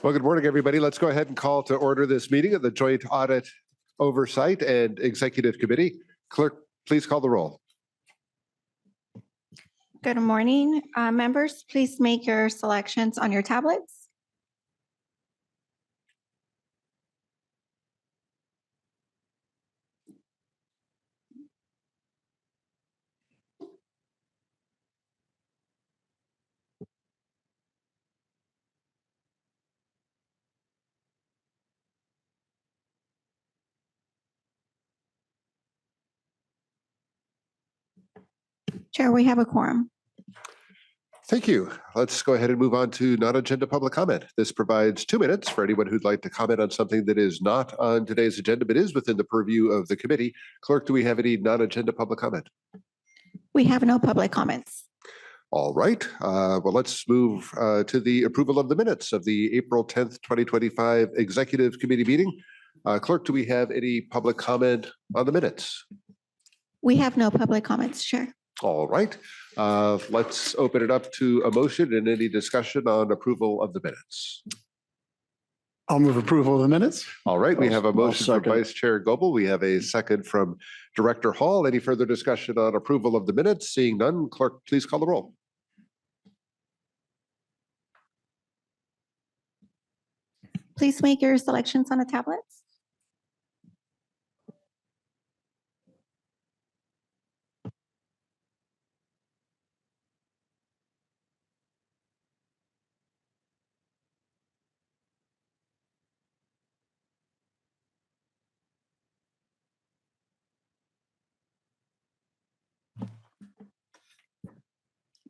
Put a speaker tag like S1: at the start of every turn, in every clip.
S1: Well, good morning, everybody. Let's go ahead and call to order this meeting of the Joint Audit, Oversight, and Executive Committee. Clerk, please call the roll.
S2: Good morning. Members, please make your selections on your tablets. Chair, we have a quorum.
S1: Thank you. Let's go ahead and move on to non-agenda public comment. This provides 2 minutes for anyone who'd like to comment on something that is not on today's agenda, but is within the purview of the committee. Clerk, do we have any non-agenda public comment?
S2: We have no public comments.
S1: All right. Well, let's move to the approval of the minutes of the April 10th, 2025 Executive Committee meeting. Clerk, do we have any public comment on the minutes?
S2: We have no public comments, Chair.
S1: All right. Let's open it up to a motion and any discussion on approval of the minutes.
S3: I'll move approval of the minutes.
S1: All right. We have a motion from Vice Chair Goebel. We have a second from Director Hall. Any further discussion on approval of the minutes? Seeing none, clerk, please call the roll.
S2: Please make your selections on the tablets.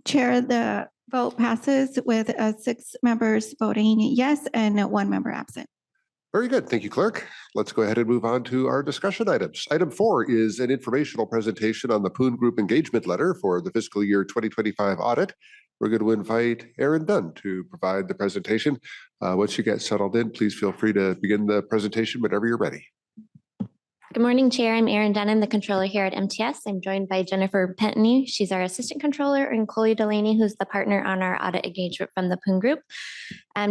S2: Chair, the vote passes with 6 members voting yes and 1 member absent.
S1: Very good. Thank you, Clerk. Let's go ahead and move on to our discussion items. Item 4 is an informational presentation on the Poon Group engagement letter for the fiscal year 2025 audit. We're going to invite Erin Dunn to provide the presentation. Once you get settled in, please feel free to begin the presentation whenever you're ready.
S4: Good morning, Chair. I'm Erin Dunn, the controller here at MTS. I'm joined by Jennifer Pentany. She's our assistant controller, and Coley Delaney, who's the partner on our audit engagement from the Poon Group.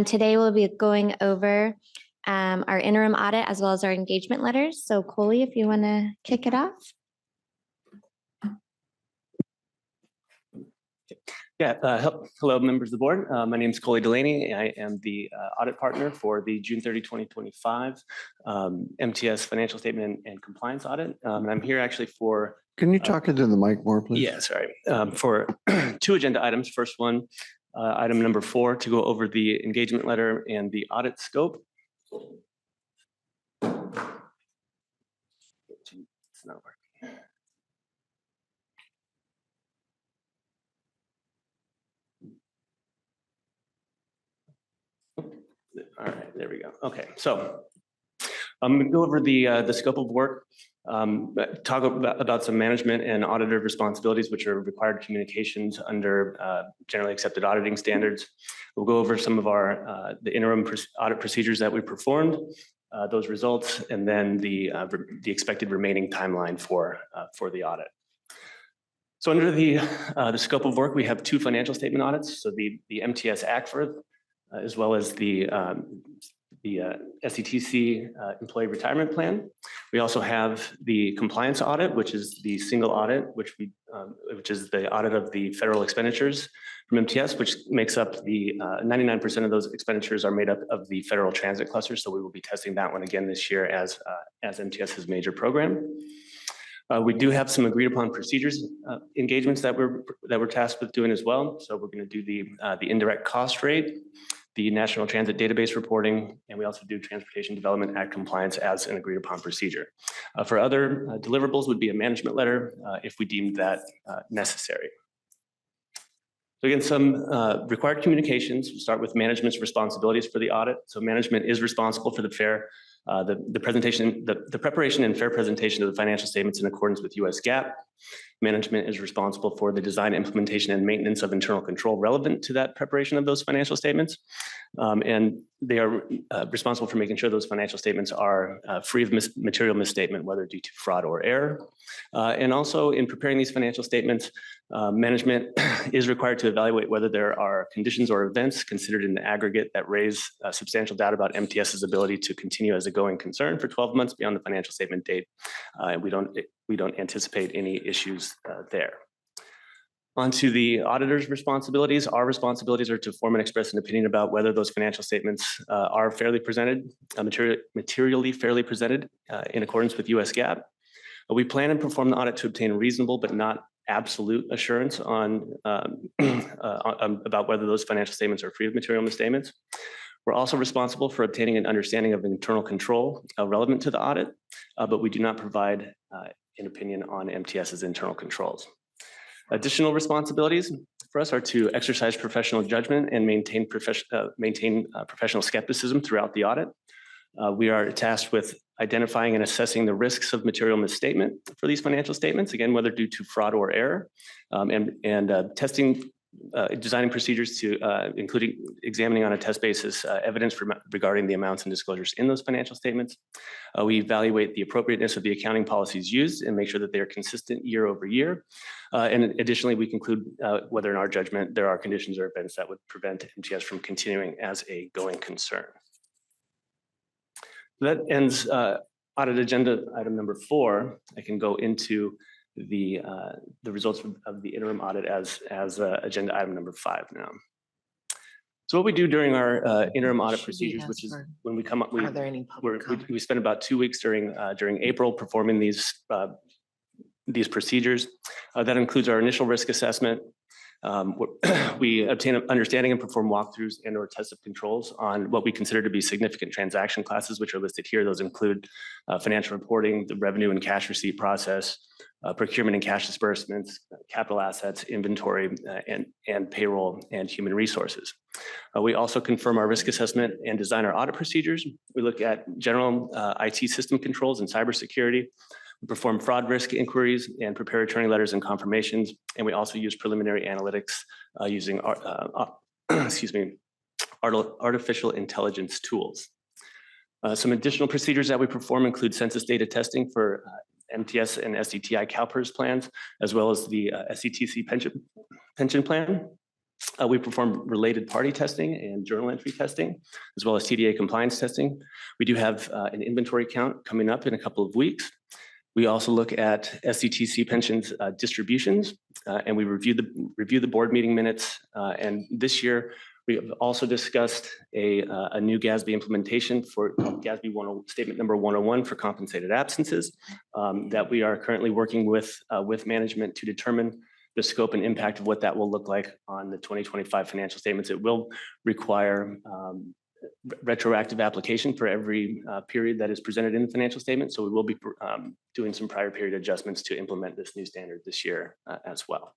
S4: Today we'll be going over our interim audit as well as our engagement letters. So Coley, if you want to kick it off.
S5: Yeah, hello members of the board. My name is Coley Delaney. I am the audit partner for the June 30, 2025 MTS financial statement and compliance audit. And I'm here actually for—
S3: Can you talk into the mic more, please?
S5: Yeah, sorry. For 2 agenda items. First one, item number 4, to go over the engagement letter and the audit scope. It's not working. All right, there we go. Okay, so I'm going to go over the scope of work, talk about some management and auditor responsibilities, which are required communications under generally accepted auditing standards. We'll go over some of our the interim audit procedures that we performed, those results, and then the expected remaining timeline for the audit. So under the scope of work, we have 2 financial statement audits. So the MTS ACFR, as well as the SETC employee retirement plan. We also have the compliance audit, which is the single audit, which is the audit of the federal expenditures from MTS, which makes up the 99% of those expenditures are made up of the federal transit cluster. So we will be testing that one again this year as MTS's major program. We do have some agreed upon procedures engagements that we're tasked with doing as well. So we're going to do the indirect cost rate, the National Transit Database reporting, and we also do Transportation Development Act compliance as an agreed upon procedure. For other deliverables would be a management letter if we deemed that necessary. So again, some required communications. We'll start with management's responsibilities for the audit. So management is responsible for the preparation and fair presentation of the financial statements in accordance with US GAAP. Management is responsible for the design, implementation, and maintenance of internal control relevant to that preparation of those financial statements. And they are responsible for making sure those financial statements are free of material misstatement, whether due to fraud or error. And also in preparing these financial statements, management is required to evaluate whether there are conditions or events considered in the aggregate that raise substantial doubt about MTS's ability to continue as a going concern for 12 months beyond the financial statement date. And we don't anticipate any issues there. On to the auditor's responsibilities. Our responsibilities are to form and express an opinion about whether those financial statements are fairly presented, materially fairly presented in accordance with US GAAP. We plan and perform the audit to obtain reasonable but not absolute assurance on about whether those financial statements are free of material misstatements. We're also responsible for obtaining an understanding of internal control relevant to the audit, but we do not provide an opinion on MTS's internal controls. Additional responsibilities for us are to exercise professional judgment and maintain professional skepticism throughout the audit. We are tasked with identifying and assessing the risks of material misstatement for these financial statements, again, whether due to fraud or error, and testing, designing procedures to, including examining on a test basis evidence regarding the amounts and disclosures in those financial statements. We evaluate the appropriateness of the accounting policies used and make sure that they are consistent year over year. And additionally, we conclude whether in our judgment there are conditions or events that would prevent MTS from continuing as a going concern. That ends audit agenda item number 4. I can go into the results of the interim audit as agenda item number 5 now. So what we do during our interim audit procedures, which is when we come up, we spend about 2 weeks during April performing these procedures. That includes our initial risk assessment. We obtain an understanding and perform walkthroughs and or tests of controls on what we consider to be significant transaction classes, which are listed here. Those include financial reporting, the revenue and cash receipt process, procurement and cash disbursements, capital assets, inventory, and payroll and human resources. We also confirm our risk assessment and design our audit procedures. We look at general IT system controls and cybersecurity. We perform fraud risk inquiries and prepare attorney letters and confirmations. And we also use preliminary analytics using artificial intelligence tools. Some additional procedures that we perform include census data testing for MTS and SDTI CalPERS plans, as well as the SCTC pension plan. We perform related party testing and journal entry testing, as well as TDA compliance testing. We do have an inventory count coming up in a couple of weeks. We also look at SCTC pensions distributions, and we review the board meeting minutes. And this year, we have also discussed a new GASB implementation for GASB statement number 101 for compensated absences that we are currently working with management to determine the scope and impact of what that will look like on the 2025 financial statements. It will require retroactive application for every period that is presented in the financial statement. So we will be doing some prior period adjustments to implement this new standard this year as well.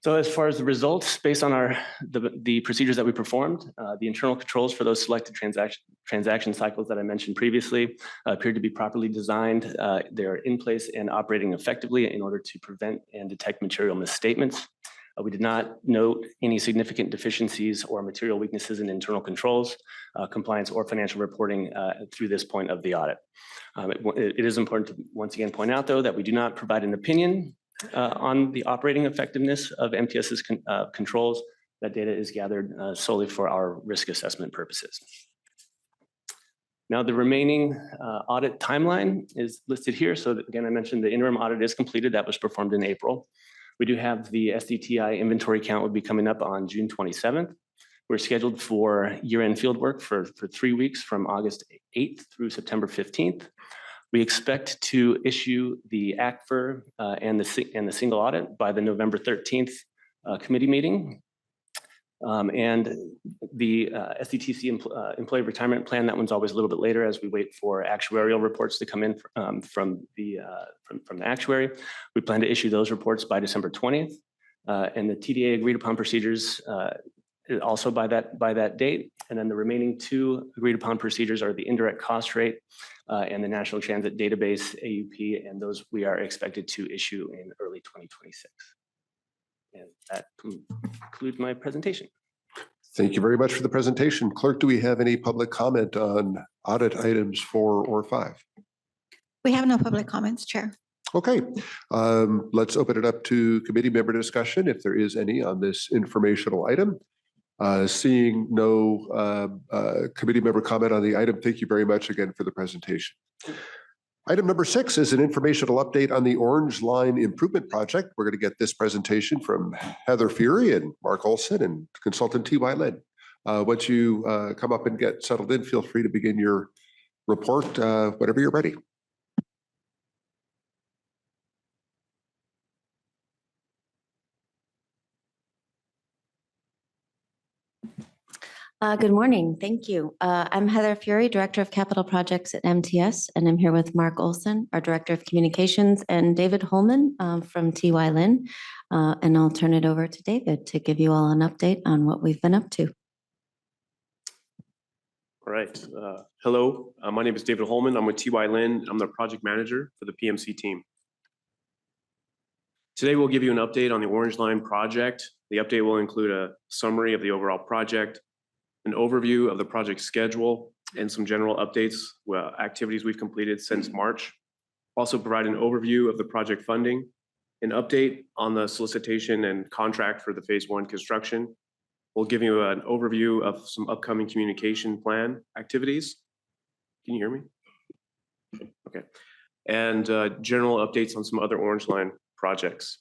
S5: So as far as the results, based on the procedures that we performed, the internal controls for those selected transaction cycles that I mentioned previously appeared to be properly designed. They're in place and operating effectively in order to prevent and detect material misstatements. We did not note any significant deficiencies or material weaknesses in internal controls, compliance, or financial reporting through this point of the audit. It is important to once again point out, though, that we do not provide an opinion on the operating effectiveness of MTS's controls. That data is gathered solely for our risk assessment purposes. Now, the remaining audit timeline is listed here. So again, I mentioned the interim audit is completed. That was performed in April. We do have the SDTI inventory count will be coming up on June 27th. We're scheduled for year-end field work for 3 weeks from August 8th through September 15th. We expect to issue the ACFR and the single audit by the November 13th committee meeting. And the SDTC employee retirement plan, that one's always a little bit later as we wait for actuarial reports to come in from the actuary. We plan to issue those reports by December 20th. And the TDA agreed upon procedures also by that date. And then the remaining two agreed upon procedures are the indirect cost rate and the National Transit Database AUP, and those we are expected to issue in early 2026. And that concludes my presentation.
S1: Thank you very much for the presentation. Clerk, do we have any public comment on audit items 4 or 5?
S2: We have no public comments, Chair.
S1: Okay, let's open it up to committee member discussion if there is any on this informational item. Seeing no committee member comment on the item, thank you very much again for the presentation. Item number 6 is an informational update on the Orange Line Improvement Project. We're going to get this presentation from Heather Fury and Mark Olson and consultant T.Y. Lin. Once you come up and get settled in, feel free to begin your report whenever you're ready.
S6: Good morning. Thank you. I'm Heather Fury, Director of Capital Projects at MTS, and I'm here with Mark Olson, our Director of Communications, and David Holman from T.Y. Lin. And I'll turn it over to David to give you all an update on what we've been up to.
S7: All right. Hello, my name is David Holman. I'm with T.Y. Lin. I'm the project manager for the PMC team. Today, we'll give you an update on the Orange Line project. The update will include a summary of the overall project, an overview of the project schedule, and some general updates, activities we've completed since March. Also provide an overview of the project funding, an update on the solicitation and contract for the phase 1 construction. We'll give you an overview of some upcoming communication plan activities. Can you hear me? Okay. And general updates on some other Orange Line projects.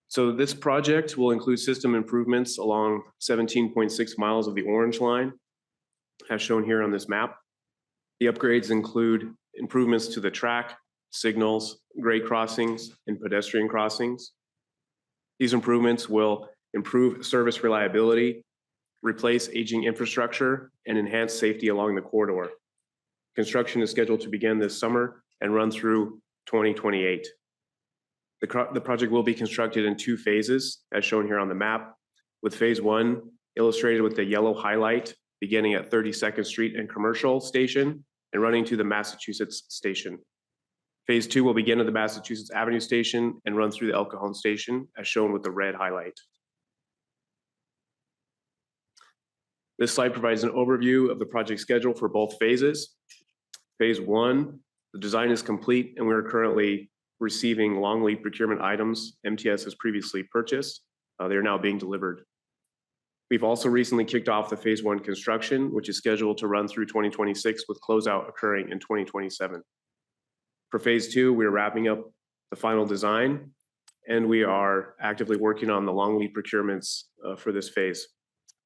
S7: So this project will include system improvements along 17.6 miles of the Orange Line, as shown here on this map. The upgrades include improvements to the track, signals, grade crossings, and pedestrian crossings. These improvements will improve service reliability, replace aging infrastructure, and enhance safety along the corridor. Construction is scheduled to begin this summer and run through 2028. The project will be constructed in 2 phases, as shown here on the map, with phase 1 illustrated with the yellow highlight beginning at 32nd Street and Commercial Station and running to the Massachusetts Station. Phase 2 will begin at the Massachusetts Avenue Station and run through the El Cajon Station, as shown with the red highlight. This slide provides an overview of the project schedule for both phases. Phase 1, the design is complete, and we are currently receiving long lead procurement items MTS has previously purchased. They are now being delivered. We've also recently kicked off the phase 1 construction, which is scheduled to run through 2026 with closeout occurring in 2027. For phase 2, we are wrapping up the final design, and we are actively working on the long lead procurements for this phase.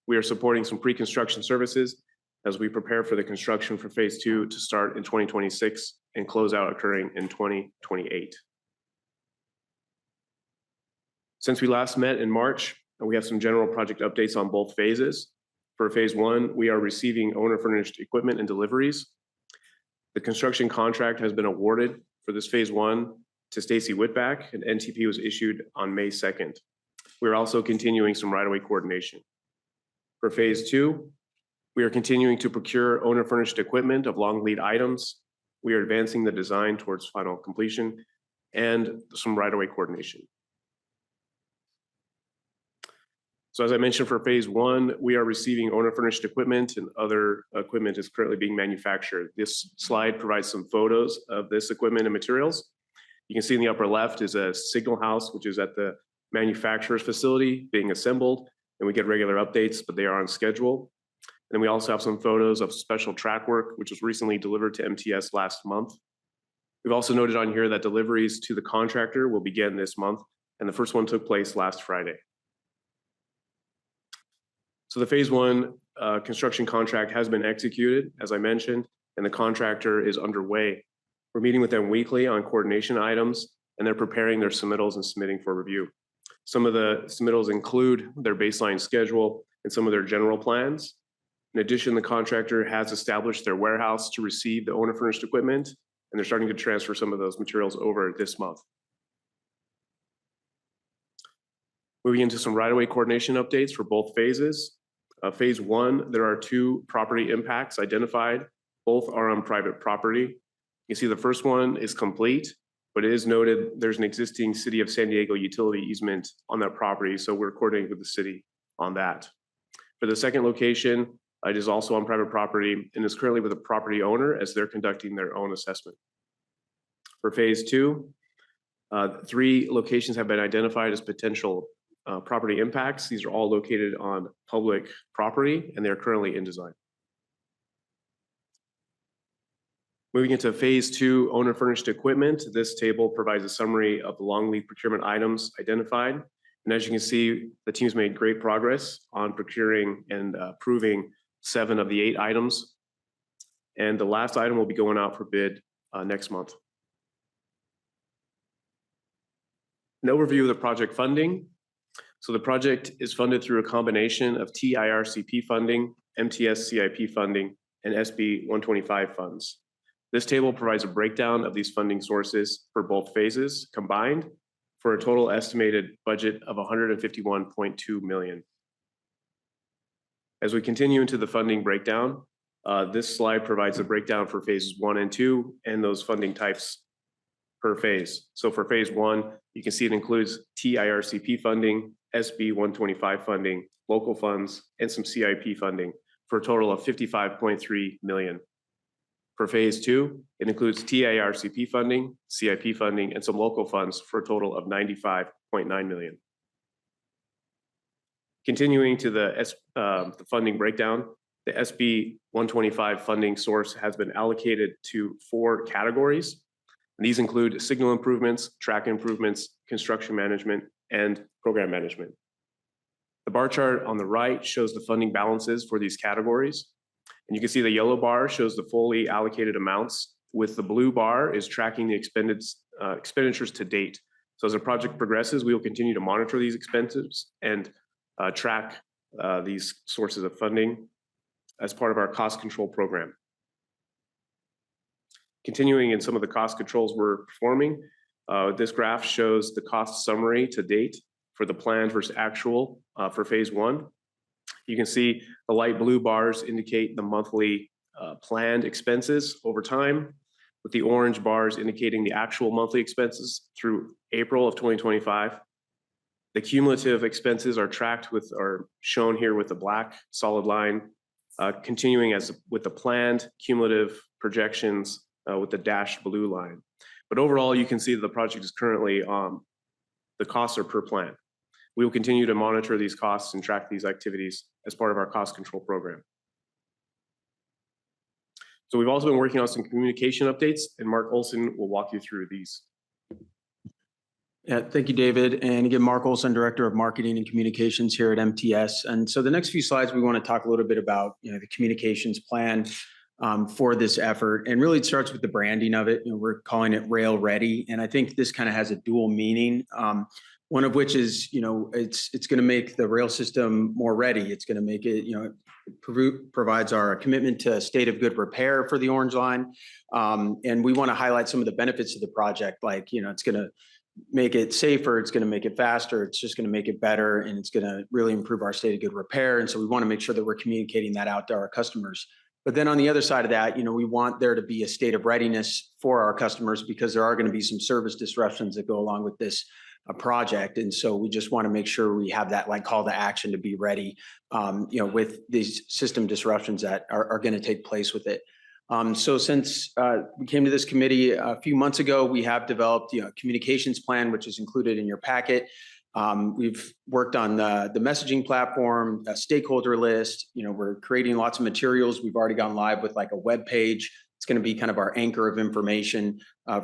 S7: We are supporting some pre-construction services as we prepare for the construction for phase 2 to start in 2026 and close out occurring in 2028. Since we last met in March, we have some general project updates on both phases. For phase 1, we are receiving owner furnished equipment and deliveries. The construction contract has been awarded for this phase 1 to Stacy Whitback, and NTP was issued on May 2nd. We're also continuing some right-of-way coordination. For phase 2, we are continuing to procure owner furnished equipment of long lead items. We are advancing the design towards final completion and some right-of-way coordination. So as I mentioned, for phase 1, we are receiving owner furnished equipment, and other equipment is currently being manufactured. This slide provides some photos of this equipment and materials. You can see in the upper left is a signal house, which is at the manufacturer's facility being assembled, and we get regular updates, but they are on schedule. And then we also have some photos of special track work, which was recently delivered to MTS last month. We've also noted on here that deliveries to the contractor will begin this month, and the first one took place last Friday. So the phase 1 construction contract has been executed, as I mentioned, and the contractor is underway. We're meeting with them weekly on coordination items, and they're preparing their submittals and submitting for review. Some of the submittals include their baseline schedule and some of their general plans. In addition, the contractor has established their warehouse to receive the owner furnished equipment, and they're starting to transfer some of those materials over this month. Moving into some right-of-way coordination updates for both phases. Phase 1, there are 2 property impacts identified. Both are on private property. You see the first one is complete, but it is noted there's an existing City of San Diego utility easement on that property, so we're coordinating with the city on that. For the second location, it is also on private property and is currently with the property owner as they're conducting their own assessment. For phase 2, 3 locations have been identified as potential property impacts. These are all located on public property and they're currently in design. Moving into phase 2, owner furnished equipment. This table provides a summary of the long lead procurement items identified. And as you can see, the team's made great progress on procuring and approving 7 of the 8 items. And the last item will be going out for bid next month. An overview of the project funding. So the project is funded through a combination of TIRCP funding, MTS CIP funding, and SB 125 funds. This table provides a breakdown of these funding sources for both phases combined for a total estimated budget of $151.2 million. As we continue into the funding breakdown, this slide provides a breakdown for phases 1 and 2 and those funding types per phase. So for phase 1, you can see it includes TIRCP funding, SB 125 funding, local funds, and some CIP funding for a total of $55.3 million. For phase 2, it includes TIRCP funding, CIP funding, and some local funds for a total of $95.9 million. Continuing to the funding breakdown, the SB 125 funding source has been allocated to 4 categories. And these include signal improvements, track improvements, construction management, and program management. The bar chart on the right shows the funding balances for these categories. And you can see the yellow bar shows the fully allocated amounts, with the blue bar is tracking the expenditures to date. So as the project progresses, we will continue to monitor these expenses and track these sources of funding as part of our cost control program. Continuing in some of the cost controls we're performing, this graph shows the cost summary to date for the planned versus actual for phase 1. You can see the light blue bars indicate the monthly planned expenses over time, with the orange bars indicating the actual monthly expenses through April of 2025. The cumulative expenses are tracked with, are shown here with the black solid line, continuing as with the planned cumulative projections with the dashed blue line. But overall, you can see that the project is currently, the costs are per plan. We will continue to monitor these costs and track these activities as part of our cost control program. So we've also been working on some communication updates, and Mark Olson will walk you through these.
S8: Yeah, thank you, David. And again, Mark Olson, Director of Marketing and Communications here at MTS. And so the next few slides, we want to talk a little bit about, the communications plan for this effort. And really it starts with the branding of it. We're calling it Rail Ready. And I think this kind of has a dual meaning. One of which is, it's going to make the rail system more ready. It's going to make it, provides our commitment to a state of good repair for the Orange Line. And we want to highlight some of the benefits of the project, like, it's going to make it safer, it's going to make it faster, it's just going to make it better, and it's going to really improve our state of good repair. And so we want to make sure that we're communicating that out to our customers. But then on the other side of that, we want there to be a state of readiness for our customers, because there are going to be some service disruptions that go along with this project. And so we just want to make sure we have that like call to action to be ready, with these system disruptions that are going to take place with it. So since we came to this committee a few months ago, we have developed a communications plan, which is included in your packet. We've worked on the messaging platform, a stakeholder list. We're creating lots of materials. We've already gone live with like a web page. It's going to be kind of our anchor of information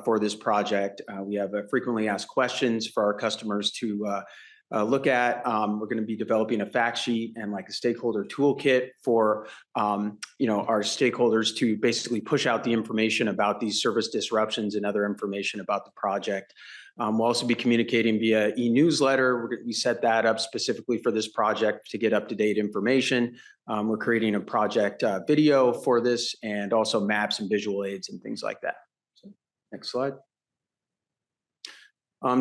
S8: for this project. We have frequently asked questions for our customers to look at. We're going to be developing a fact sheet and like a stakeholder toolkit for our stakeholders to basically push out the information about these service disruptions and other information about the project. We'll also be communicating via e-newsletter. We set that up specifically for this project to get up-to-date information. We're creating a project video for this, and also maps and visual aids and things like that. So, next slide.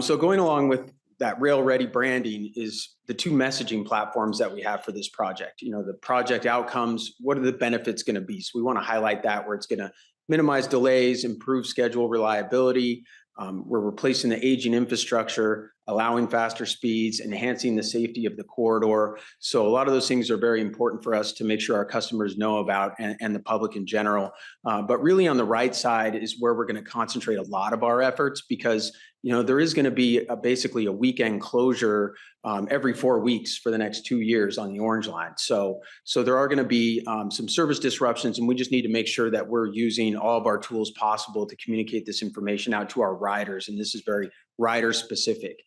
S8: So going along with that rail-ready branding is the two messaging platforms that we have for this project. The project outcomes, what are the benefits going to be? So we want to highlight that, where it's going to minimize delays, improve schedule reliability. We're replacing the aging infrastructure, allowing faster speeds, enhancing the safety of the corridor. So a lot of those things are very important for us to make sure our customers know about, and the public in general. But really on the right side is where we're going to concentrate a lot of our efforts, because there is going to be basically a weekend closure every 4 weeks for the next 2 years on the Orange Line. So there are going to be some service disruptions, and we just need to make sure that we're using all of our tools possible to communicate this information out to our riders. And this is very rider specific.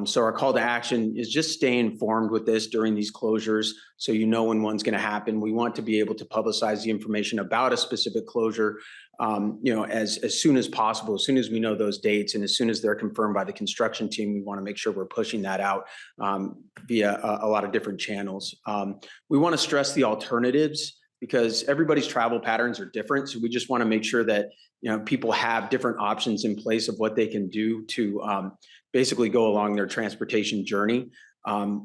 S8: So our call to action is just stay informed with this during these closures, so when one's going to happen. We want to be able to publicize the information about a specific closure, as soon as possible, as soon as we know those dates, and as soon as they're confirmed by the construction team. We want to make sure we're pushing that out via a lot of different channels. We want to stress the alternatives, because everybody's travel patterns are different. So we just want to make sure that people have different options in place of what they can do to basically go along their transportation journey.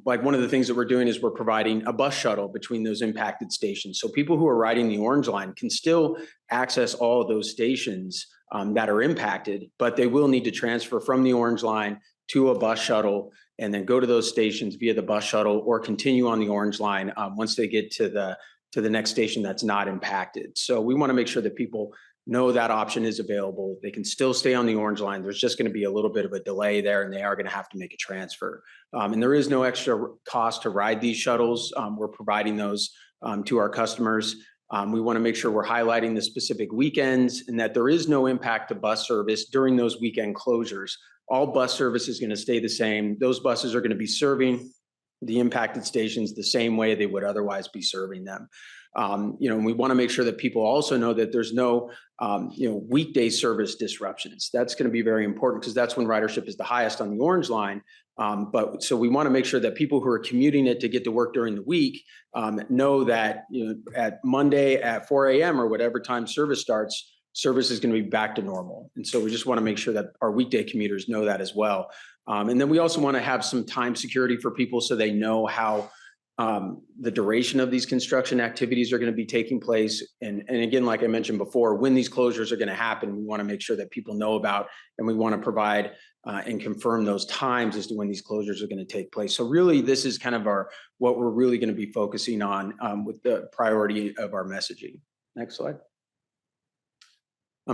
S8: Like one of the things that we're doing is we're providing a bus shuttle between those impacted stations. So people who are riding the Orange Line can still access all of those stations that are impacted, but they will need to transfer from the Orange Line to a bus shuttle and then go to those stations via the bus shuttle, or continue on the Orange Line once they get to the next station that's not impacted. So we want to make sure that people know that option is available. They can still stay on the Orange Line. There's just going to be a little bit of a delay there, and they are going to have to make a transfer. And there is no extra cost to ride these shuttles. We're providing those to our customers. We want to make sure we're highlighting the specific weekends, and that there is no impact to bus service during those weekend closures. All bus service is going to stay the same. Those buses are going to be serving the impacted stations the same way they would otherwise be serving them. And we want to make sure that people also know that there's no, weekday service disruptions. That's going to be very important, because that's when ridership is the highest on the Orange Line. But so we want to make sure that people who are commuting it to get to work during the week know that at Monday at 4 a.m. or whatever time service starts, service is going to be back to normal. And so we just want to make sure that our weekday commuters know that as well. And then we also want to have some time security for people, so they know how the duration of these construction activities are going to be taking place. And again, like I mentioned before, when these closures are going to happen, we want to make sure that people know about, and we want to provide and confirm those times as to when these closures are going to take place. So really, this is kind of what we're really going to be focusing on with the priority of our messaging. Next slide.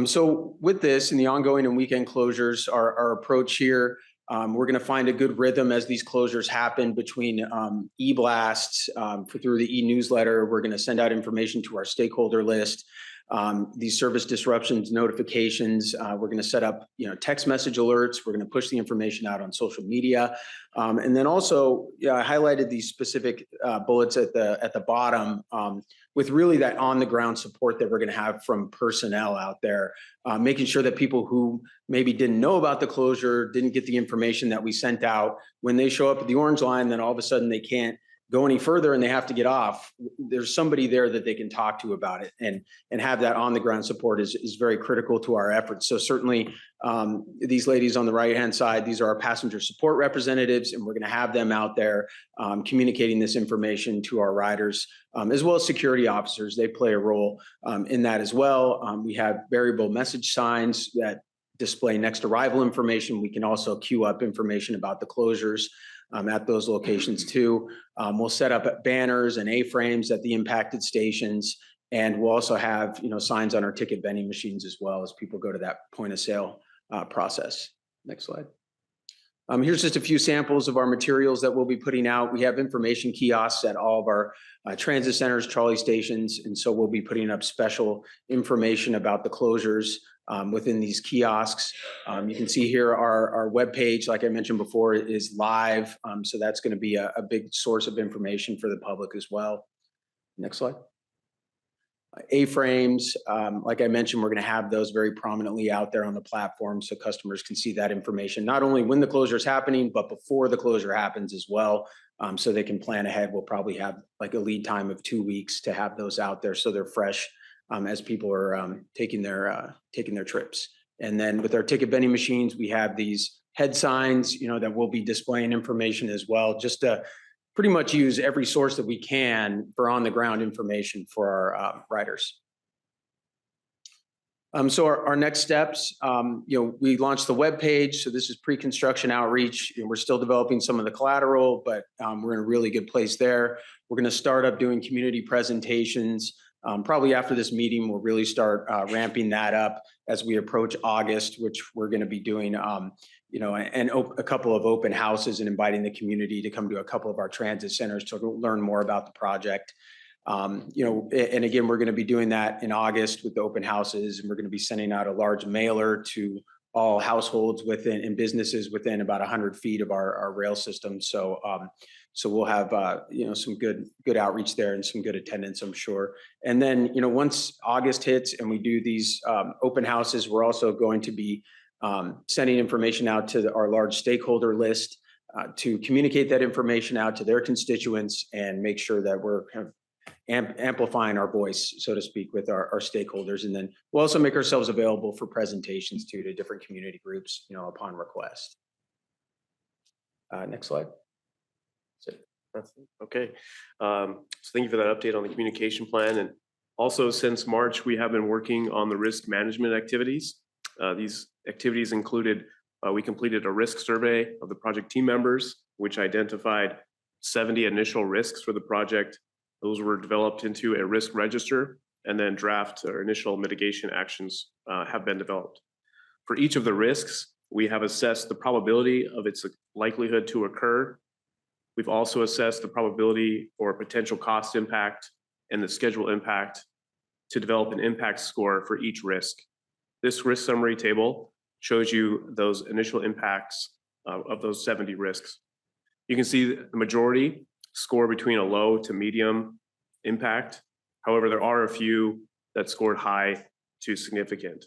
S8: So with this and the ongoing and weekend closures, our approach here, we're going to find a good rhythm as these closures happen between e-blasts through the e-newsletter. We're going to send out information to our stakeholder list. These service disruptions notifications, we're going to set up, text message alerts. We're going to push the information out on social media. And then also, I highlighted these specific bullets at the bottom with really that on the ground support that we're going to have from personnel out there, making sure that people who maybe didn't know about the closure, didn't get the information that we sent out, when they show up at the Orange Line, then all of a sudden they can't go any further and they have to get off. There's somebody there that they can talk to about it, and have that on the ground support is very critical to our efforts. So certainly these ladies on the right-hand side, these are our passenger support representatives, and we're going to have them out there communicating this information to our riders, as well as security officers. They play a role in that as well. We have variable message signs that display next arrival information. We can also queue up information about the closures at those locations too. We'll set up banners and A-frames at the impacted stations, and we'll also have signs on our ticket vending machines as well as people go to that point of sale process. Next slide. Here's just a few samples of our materials that we'll be putting out. We have information kiosks at all of our transit centers, trolley stations, and so we'll be putting up special information about the closures within these kiosks. You can see here our webpage, like I mentioned before, is live. So that's going to be a big source of information for the public as well. Next slide. A-frames, like I mentioned, we're going to have those very prominently out there on the platform so customers can see that information, not only when the closure is happening, but before the closure happens as well. So they can plan ahead. We'll probably have like a lead time of 2 weeks to have those out there so they're fresh as people are taking their trips. And then with our ticket vending machines, we have these head signs, that will be displaying information as well, just to pretty much use every source that we can for on the ground information for our riders. So our next steps, we launched the webpage. So this is pre-construction outreach, and we're still developing some of the collateral, but we're in a really good place there. We're going to start up doing community presentations. Probably after this meeting, we'll really start ramping that up as we approach August, which we're going to be doing, and a couple of open houses and inviting the community to come to a couple of our transit centers to learn more about the project. And again, we're going to be doing that in August with the open houses, and we're going to be sending out a large mailer to all households within and businesses within about 100 feet of our rail system. So we'll have some good outreach there and some good attendance, I'm sure. And then once August hits and we do these open houses, we're also going to be sending information out to our large stakeholder list to communicate that information out to their constituents and make sure that we're kind of amplifying our voice, so to speak, with our stakeholders. And then we'll also make ourselves available for presentations too to different community groups, upon request. Next slide.
S7: Okay. So thank you for that update on the communication plan. And also since March, we have been working on the risk management activities. These activities included, we completed a risk survey of the project team members, which identified 70 initial risks for the project. Those were developed into a risk register, and then draft or initial mitigation actions have been developed. For each of the risks, we have assessed the probability of its likelihood to occur. We've also assessed the probability or potential cost impact and the schedule impact to develop an impact score for each risk. This risk summary table shows you those initial impacts of those 70 risks. You can see the majority score between a low to medium impact. However, there are a few that scored high to significant.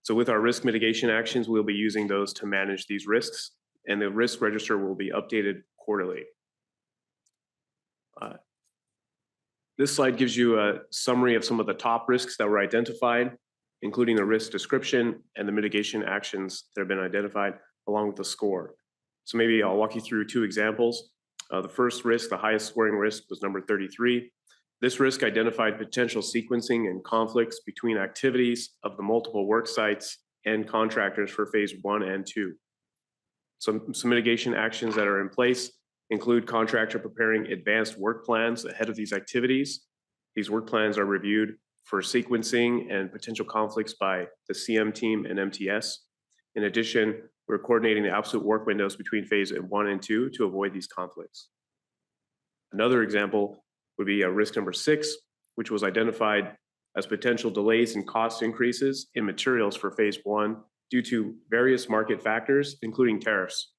S7: So with our risk mitigation actions, we'll be using those to manage these risks, and the risk register will be updated quarterly. This slide gives you a summary of some of the top risks that were identified, including the risk description and the mitigation actions that have been identified, along with the score. So maybe I'll walk you through two examples. The first risk, the highest scoring risk, was number 33. This risk identified potential sequencing and conflicts between activities of the multiple work sites and contractors for phase 1 and 2. Some mitigation actions that are in place include contractor preparing advanced work plans ahead of these activities. These work plans are reviewed for sequencing and potential conflicts by the CM team and MTS. In addition, we're coordinating the absolute work windows between phase 1 and 2 to avoid these conflicts. Another example would be risk number 6, which was identified as potential delays and cost increases in materials for phase 1 due to various market factors, including tariffs.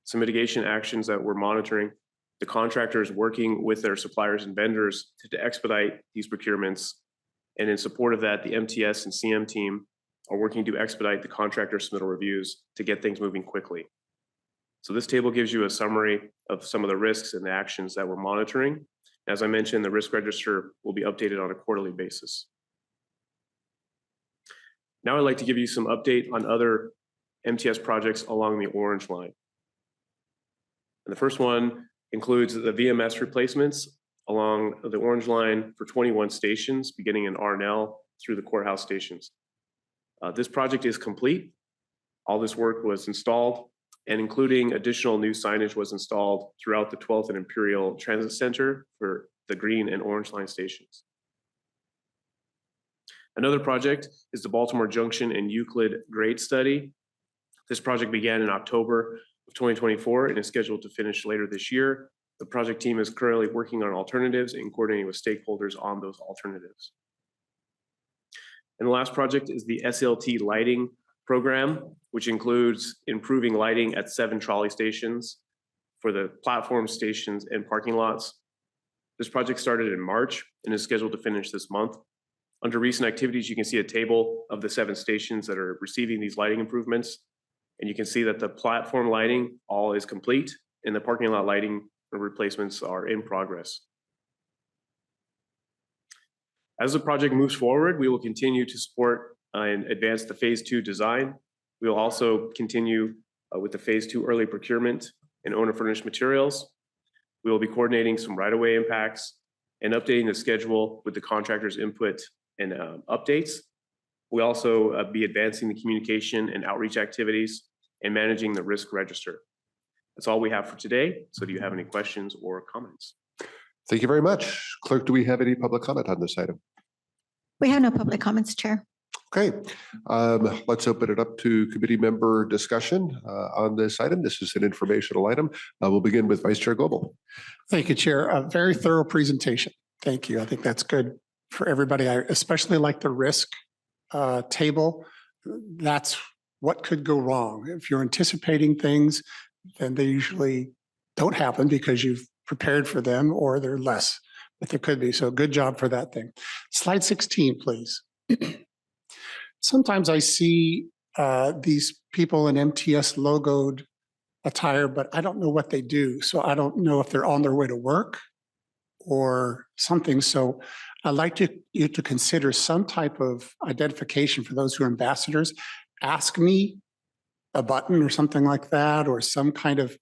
S7: Some mitigation actions that we're monitoring, the contractors working with their suppliers and vendors to expedite these procurements. And in support of that, the MTS and CM team are working to expedite the contractor submittal reviews to get things moving quickly. So this table gives you a summary of some of the risks and the actions that we're monitoring. As I mentioned, the risk register will be updated on a quarterly basis. Now I'd like to give you some update on other MTS projects along the orange line. And the first one includes the VMS replacements along the orange line for 21 stations, beginning in Arnell through the courthouse stations. This project is complete. All this work was installed, and including additional new signage was installed throughout the 12th and Imperial Transit Center for the green and orange line stations. Another project is the Baltimore Junction and Euclid grade study. This project began in October of 2024 and is scheduled to finish later this year. The project team is currently working on alternatives and coordinating with stakeholders on those alternatives. And the last project is the SLT lighting program, which includes improving lighting at 7 trolley stations for the platform stations and parking lots. This project started in March and is scheduled to finish this month. Under recent activities, you can see a table of the 7 stations that are receiving these lighting improvements. And you can see that the platform lighting all is complete and the parking lot lighting replacements are in progress. As the project moves forward, we will continue to support and advance the phase 2 design. We will also continue with the phase 2 early procurement and owner furnished materials. We will be coordinating some right-of-way impacts and updating the schedule with the contractor's input and updates. We also be advancing the communication and outreach activities and managing the risk register. That's all we have for today. So do you have any questions or comments?
S1: Thank you very much. Clerk, do we have any public comment on this item?
S2: We have no public comments, Chair.
S1: Okay, let's open it up to committee member discussion on this item. This is an informational item. We'll begin with Vice Chair Goebel.
S3: Thank you, Chair. A very thorough presentation. Thank you. I think that's good for everybody. I especially like the risk table. That's what could go wrong. If you're anticipating things, then they usually don't happen because you've prepared for them, or they're less, but there could be. So good job for that thing. Slide 16, please. Sometimes I see these people in MTS logoed attire, but I don't know what they do. So I don't know if they're on their way to work or something. So I'd like you to consider some type of identification for those who are ambassadors. Ask me a button or something like that, or some kind of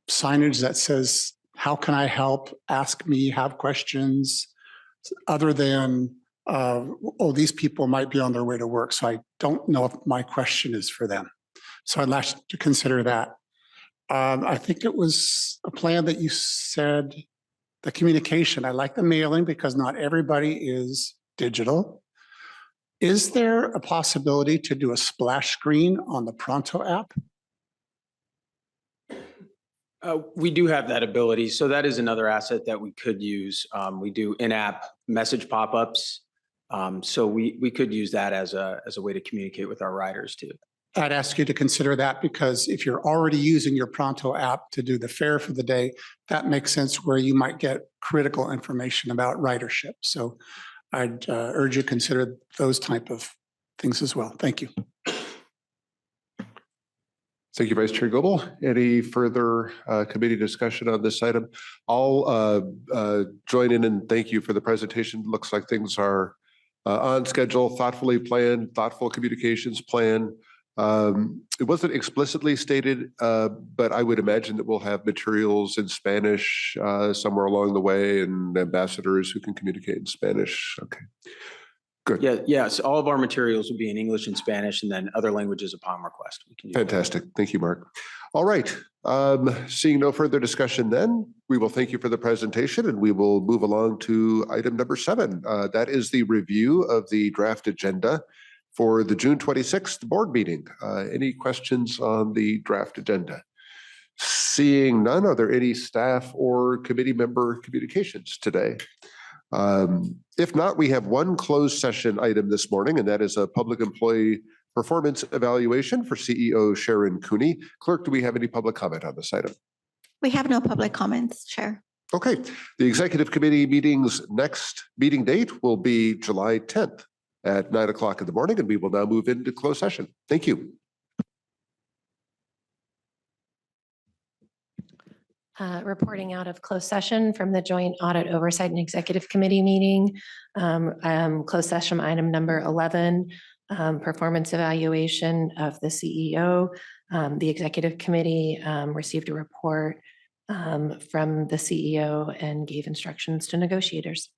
S3: signage that says, how can I help? Ask me, have questions, other than, oh, these people might be on their way to work. So I don't know if my question is for them. So I'd like to consider that. I think it was a plan that you said, the communication. I like the mailing because not everybody is digital. Is there a possibility to do a splash screen on the Pronto app?
S8: We do have that ability. So that is another asset that we could use. We do in-app message pop-ups. So we could use that as a way to communicate with our riders too.
S3: I'd ask you to consider that, because if you're already using your Pronto app to do the fare for the day, that makes sense where you might get critical information about ridership. So I'd urge you to consider those type of things as well. Thank you.
S1: Thank you, Vice Chair Goebel. Any further committee discussion on this item? I'll join in and thank you for the presentation. Looks like things are on schedule, thoughtfully planned, thoughtful communications plan. It wasn't explicitly stated, but I would imagine that we'll have materials in Spanish somewhere along the way, and ambassadors who can communicate in Spanish. Okay, good.
S8: Yeah, yes. All of our materials will be in English and Spanish, and then other languages upon request. We can use
S1: Fantastic. Thank you, Mark. All right. Seeing no further discussion, then we will thank you for the presentation, and we will move along to item number 7. That is the review of the draft agenda for the June 26th board meeting. Any questions on the draft agenda? Seeing none, are there any staff or committee member communications today? If not, we have one closed session item this morning, and that is a public employee performance evaluation for CEO Sharon Cooney. Clerk, do we have any public comment on this item?
S2: We have no public comments, Chair.
S1: Okay. The executive committee meeting's next meeting date will be July 10th. At 9 o'clock in the morning, and we will now move into closed session. Thank you.
S9: Reporting out of closed session from the Joint Audit, Oversight, and Executive Committee meeting. Closed session item number 11, performance evaluation of the CEO. The Executive Committee received a report from the CEO and gave instructions to negotiators.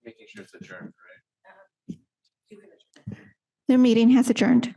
S7: Making sure it's adjourned, right?
S2: The meeting has adjourned.